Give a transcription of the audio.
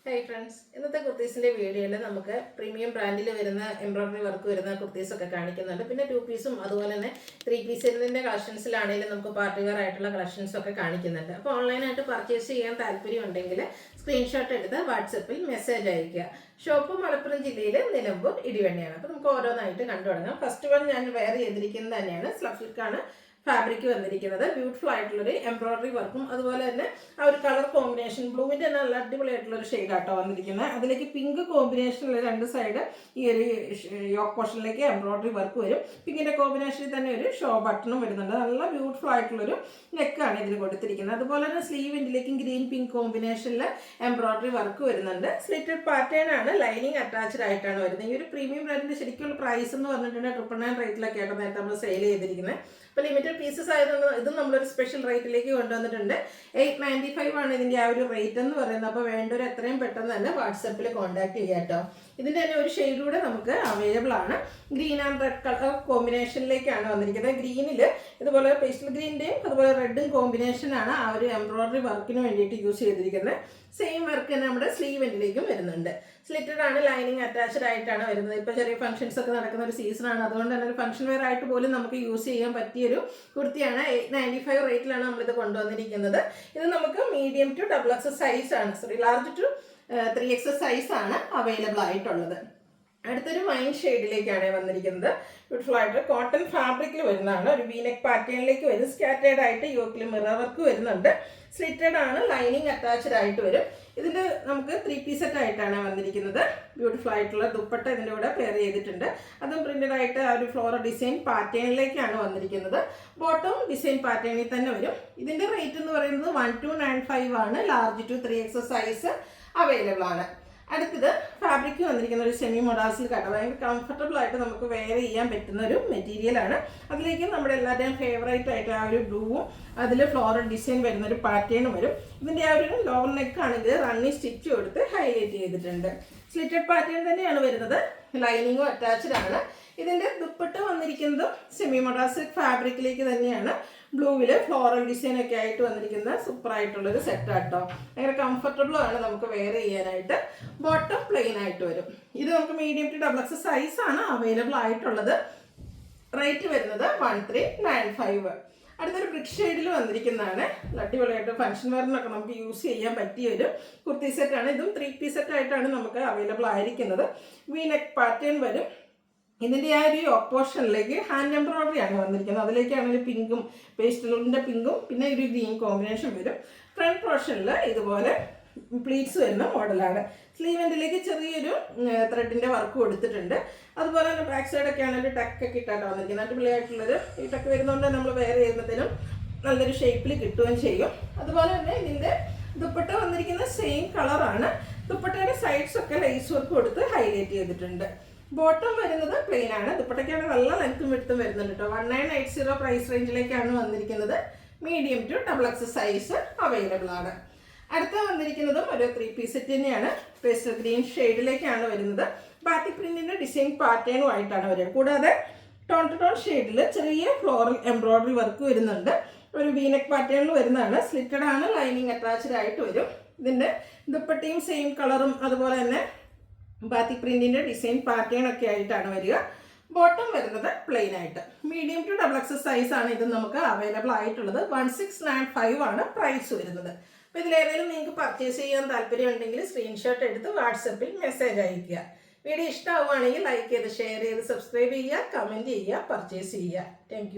Hi friends, ഇന്നത്തെ കുർത്തീസിൻ്റെ വീഡിയോയിൽ നമുക്ക് പ്രീമിയം ബ്രാൻഡിൽ വരുന്ന എംബ്രോയ്ഡറി വർക്ക് വരുന്ന കുർത്തീസൊക്കെ കാണിക്കുന്നുണ്ട്. പിന്നെ 2 പീസും അതുപോലെ തന്നെ 3 പീസ് ഇതിൻ്റെ കളക്ഷൻസിലാണെങ്കിലും നമുക്ക് പാർട്ടി വെയർ ആയിട്ടുള്ള കളക്ഷൻസൊക്കെ കാണിക്കുന്നുണ്ട്. അപ്പോൾ ഓൺലൈനായിട്ട് പർച്ചേസ് ചെയ്യാൻ താല്പര്യം ഉണ്ടെങ്കിൽ സ്ക്രീൻഷോട്ട് എടുത്ത് വാട്സപ്പിൽ മെസ്സേജ് അയയ്ക്കുക. ഷോപ്പ് മലപ്പുറം ജില്ലയിൽ നിലമ്പൂർ ഇടിവണ്ണിയാണ്. അപ്പോൾ നമുക്ക് ഓരോന്നായിട്ട് കണ്ടു തുടങ്ങാം. ഫസ്റ്റ് വൺ ഞാൻ വെയർ ചെയ്തിരിക്കുന്നത് തന്നെയാണ്. സ്ലബ് സിൽക്കാണ് ഫാബ്രിക് വന്നിരിക്കുന്നത്. ബ്യൂട്ടിഫുൾ ആയിട്ടുള്ളൊരു എംബ്രോയ്ഡറി വർക്കും അതുപോലെ തന്നെ ആ ഒരു കളർ കോമ്പിനേഷൻ ബ്ലൂവിൻ്റെ നല്ല അടിപൊളിയായിട്ടുള്ളൊരു ഷെയ്ഡാട്ടോ വന്നിരിക്കുന്നത്. അതിലേക്ക് പിങ്ക് കോമ്പിനേഷനുള്ള രണ്ട് സൈഡ് ഈ ഒരു യോക്ക് പോർഷനിലേക്ക് എംബ്രോയ്ഡറി വർക്ക് വരും. പിങ്കിൻ്റെ കോമ്പിനേഷനിൽ തന്നെ ഒരു ഷോ ബട്ടണും വരുന്നുണ്ട്. നല്ല ബ്യൂട്ടിഫുൾ ആയിട്ടുള്ളൊരു നെക്കാണ് ഇതിന് കൊടുത്തിരിക്കുന്നത്. അതുപോലെ തന്നെ സ്ലീവിൻ്റിലേക്കും ഗ്രീൻ പിങ്ക് കോമ്പിനേഷനിൽ എംബ്രോയ്ഡറി വർക്ക് വരുന്നുണ്ട്. സ്ലിറ്റഡ് പാറ്റേൺ ആണ്, ലൈനിങ് അറ്റാച്ച്ഡ് ആയിട്ടാണ് വരുന്നത്. ഈ ഒരു പ്രീമിയം ബ്രാൻഡിൻ്റെ ശരിക്കുള്ള പ്രൈസ് എന്ന് പറഞ്ഞിട്ടുണ്ടെങ്കിൽ 999 റേറ്റിലൊക്കെ ആയിട്ട് നേരത്തെ നമ്മൾ സെയിൽ ചെയ്തിരിക്കുന്നത്. അപ്പോൾ ലിമിറ്റഡ് പീസസ് ആയതുകൊണ്ട് ഇതും നമ്മളൊരു സ്പെഷ്യൽ റേറ്റിലേക്ക് കൊണ്ടുവന്നിട്ടുണ്ട്. 895 ആണ് ഇതിൻ്റെ ആ ഒരു റേറ്റ് എന്ന് പറയുന്നത്. അപ്പോൾ വേണ്ടവർ എത്രയും പെട്ടെന്ന് തന്നെ വാട്സപ്പിൽ കോൺടാക്ട് ചെയ്യാം കേട്ടോ. ഇതിൻ്റെ തന്നെ ഒരു ഷെയ്ഡ് കൂടെ നമുക്ക് അവൈലബിൾ ആണ്. ഗ്രീൻ ആൻഡ് റെഡ് കളർ കോമ്പിനേഷനിലേക്കാണ് വന്നിരിക്കുന്നത്. ഗ്രീനിൽ ഇതുപോലെ പേസ്റ്റൽ ഗ്രീൻ്റെയും അതുപോലെ റെഡും കോമ്പിനേഷനാണ് ആ ഒരു എംബ്രോയ്ഡറി വർക്കിന് വേണ്ടിയിട്ട് യൂസ് ചെയ്തിരിക്കുന്നത്. സെയിം വർക്ക് തന്നെ നമ്മുടെ സ്ലീവ് എൻഡിലേക്കും വരുന്നുണ്ട്. സ്ലിറ്റഡ് ആണ്, ലൈനിങ് അറ്റാച്ച്ഡ് ആയിട്ടാണ് വരുന്നത്. ഇപ്പോൾ ചെറിയ ഫംഗ്ഷൻസ് ഒക്കെ നടക്കുന്ന ഒരു സീസണാണ്. അതുകൊണ്ട് തന്നെ ഒരു ഫംഗ്ഷൻ വെയർ ആയിട്ട് പോലും നമുക്ക് യൂസ് ചെയ്യാൻ പറ്റിയൊരു കുർത്തിയാണ്. 895 റേറ്റിലാണ് നമ്മളിത് കൊണ്ടുവന്നിരിക്കുന്നത്. ഇത് നമുക്ക് മീഡിയം ടു XXL സൈസാണ്, ലാർജ് ടു 3XL സൈസാണ് അവൈലബിൾ ആയിട്ടുള്ളത്. അടുത്തൊരു വൈൻ ഷെയ്ഡിലേക്കാണ് വന്നിരിക്കുന്നത്. ബ്യൂട്ടിഫുൾ ആയിട്ട് കോട്ടൺ ഫാബ്രിക്കിൽ വരുന്നതാണ്. ഒരു വീനെക്ക് പാറ്റേണിലേക്ക് വരും. സ്കാറ്റേഡ് ആയിട്ട് യോക്കിൽ മിറർ വർക്ക് വരുന്നുണ്ട്. സ്ലിറ്റഡ് ആണ്, ലൈനിങ് അറ്റാച്ച്ഡ് ആയിട്ട് വരും. ഇതിൻ്റെ നമുക്ക് 3 പീസ് സെറ്റ് ആയിട്ടാണ് വന്നിരിക്കുന്നത്. ബ്യൂട്ടിഫുൾ ആയിട്ടുള്ള ദുപ്പട്ട ഇതിൻ്റെ കൂടെ പെയർ ചെയ്തിട്ടുണ്ട്. അതും പ്രിന്റഡ് ആയിട്ട് ആ ഒരു ഫ്ലോറൽ ഡിസൈൻ പാറ്റേണിലേക്കാണ് വന്നിരിക്കുന്നത്. ബോട്ടം ഡിസൈൻ പാറ്റേണിൽ തന്നെ വരും. ഇതിൻ്റെ റേറ്റ് എന്ന് പറയുന്നത് 1295 ആണ്. Large to 3XL size available ആണ്. അടുത്തത് ഫാബ്രിക് വന്നിരിക്കുന്ന ഒരു സെമി മൊഡാസിൽ കണ്ട ഭയങ്കര കംഫർട്ടബിൾ ആയിട്ട് നമുക്ക് വെയർ ചെയ്യാൻ പറ്റുന്ന ഒരു മെറ്റീരിയലാണ്. അതിലേക്ക് നമ്മുടെ എല്ലാവരുടെയും ഫേവറേറ്റ് ആയിട്ട് ആ ഒരു ബ്ലൂവും അതിൽ ഫ്ലോറൽ ഡിസൈൻ വരുന്ന ഒരു പാറ്റേണും വരും. ഇതിൻ്റെ ആ ഒരു ലോവർ നെക്ക് ആണെങ്കിൽ റണ്ണി സ്റ്റിച്ച് കൊടുത്ത് ഹൈലൈറ്റ് ചെയ്തിട്ടുണ്ട്. സ്ലിറ്റഡ് പാറ്റേൺ തന്നെയാണ് വരുന്നത്. ലൈനിങ്ങും അറ്റാച്ച്ഡ് ആണ്. ഇതിൻ്റെ ദുപ്പട്ട വന്നിരിക്കുന്നതും സെമി മൊഡാസിക് ഫാബ്രിക്കിലേക്ക് തന്നെയാണ്. ബ്ലൂവിൽ ഫ്ലോറൽ ഡിസൈൻ ഒക്കെ ആയിട്ട് വന്നിരിക്കുന്ന സൂപ്പർ ആയിട്ടുള്ളൊരു സെറ്റ് ആട്ടോ. ഭയങ്കര കംഫർട്ടബിളും ആണ് നമുക്ക് വെയർ ചെയ്യാനായിട്ട്. ബോട്ടം പ്ലെയിൻ ആയിട്ട് വരും. ഇത് നമുക്ക് മീഡിയം ടു XXL സൈസാണ് അവൈലബിൾ ആയിട്ടുള്ളത്. റേറ്റ് വരുന്നത് 1395. അടുത്തൊരു ബ്രിക്ക് ഷെയ്ഡിൽ വന്നിരിക്കുന്നതാണ്. അടിപൊളിയായിട്ട് ഫംഗ്ഷൻ വെയറിനൊക്കെ നമുക്ക് യൂസ് ചെയ്യാൻ പറ്റിയ ഒരു കുർത്തി സെറ്റാണ്. ഇതും 3 പീസ് സെറ്റ് ആയിട്ടാണ് നമുക്ക് അവൈലബിൾ ആയിരിക്കുന്നത്. വീനെക്ക് പാറ്റേൺ വരും. ഇതിൻ്റെ ആ ഒരു ഓപ്പോഷനിലേക്ക് ഹാൻഡ് എംബ്രോയ്ഡറി ആണ് വന്നിരിക്കുന്നത്. അതിലേക്കാണ് ഒരു പിങ്കും പേസ്റ്റലിൻ്റെ പിങ്കും പിന്നെ ഒരു ഗ്രീൻ കോമ്പിനേഷൻ വരും. ഫ്രണ്ട് പോർഷനിൽ ഇതുപോലെ പ്ലീറ്റ്സ് വരുന്ന മോഡലാണ്. സ്ലീവ് എൻഡിലേക്ക് ചെറിയൊരു ത്രെഡിൻ്റെ വർക്ക് കൊടുത്തിട്ടുണ്ട്. അതുപോലെ തന്നെ ബാക്ക് സൈഡൊക്കെ ആണെങ്കിൽ ടക്കൊക്കെ ഇട്ടാണ് വന്നിരിക്കുന്നത്. അടിപൊളിയായിട്ടുള്ളൊരു ഈ ടക്ക് വരുന്നതുകൊണ്ട് നമ്മൾ വെയർ ചെയ്യുന്നതിനും നല്ലൊരു ഷേപ്പിൽ കിട്ടുകയും ചെയ്യും. അതുപോലെ തന്നെ ഇതിൻ്റെ ദുപ്പട്ട വന്നിരിക്കുന്ന സെയിം കളറാണ്. ദുപ്പട്ടയുടെ സൈഡ്സൊക്കെ ലേസ് വർക്ക് കൊടുത്ത് ഹൈലൈറ്റ് ചെയ്തിട്ടുണ്ട്. ബോട്ടം വരുന്നത് പ്ലെയിൻ ആണ്. ദുപ്പട്ടയ്ക്കാണ് നല്ല ലെങ്ത്തും വിഡ്ത്തും വരുന്നുണ്ട് കേട്ടോ. 1980 പ്രൈസ് റേഞ്ചിലേക്കാണ് വന്നിരിക്കുന്നത്. Medium to XXL size available ആണ്. അടുത്ത വന്നിരിക്കുന്നതും ഒരു 3 പീസ് സെറ്റ് തന്നെയാണ്. പേസ്റ്റൽ ഗ്രീൻ ഷെയ്ഡിലേക്കാണ് വരുന്നത്. ബാത്തിക് പ്രിന്റിന്റെ ഡിസൈൻ പാറ്റേണും ആയിട്ടാണ് വരുന്നത്. കൂടാതെ ടോൺ ടു ടോൺ ഷെയ്ഡിൽ ചെറിയ ഫ്ലോറൽ എംബ്രോയ്ഡറി വർക്ക് വരുന്നുണ്ട്. ഒരു വീനെക്ക് പാറ്റേണിൽ വരുന്നതാണ്. സ്ലിറ്റഡ് ആണ്, ലൈനിങ് അറ്റാച്ച്ഡ് ആയിട്ട് വരും. ഇതിൻ്റെ ദുപ്പട്ടയും സെയിം കളറും അതുപോലെ തന്നെ ബാത്തിക് പ്രിന്റിന്റെ ഡിസൈൻ പാറ്റേൺ ഒക്കെ ആയിട്ടാണ് വരിക. ബോട്ടം വരുന്നത് പ്ലെയിൻ ആയിട്ട്. മീഡിയം ടു XXL സൈസാണ് ഇത് നമുക്ക് അവൈലബിൾ ആയിട്ടുള്ളത്. 1695 ആണ് പ്രൈസ് വരുന്നത്. അപ്പോൾ ഇതിലേതെങ്കിലും നിങ്ങൾക്ക് പർച്ചേസ് ചെയ്യാൻ താല്പര്യം ഉണ്ടെങ്കിൽ സ്ക്രീൻഷോട്ട് എടുത്ത് വാട്സപ്പിൽ മെസ്സേജ് അയയ്ക്കുക. വീഡിയോ ഇഷ്ടമാവുകയാണെങ്കിൽ ലൈക്ക് ചെയ്ത് ഷെയർ ചെയ്ത് സബ്സ്ക്രൈബ് ചെയ്യുക, കമൻറ്റ് ചെയ്യുക, പർച്ചേസ് ചെയ്യുക. താങ്ക്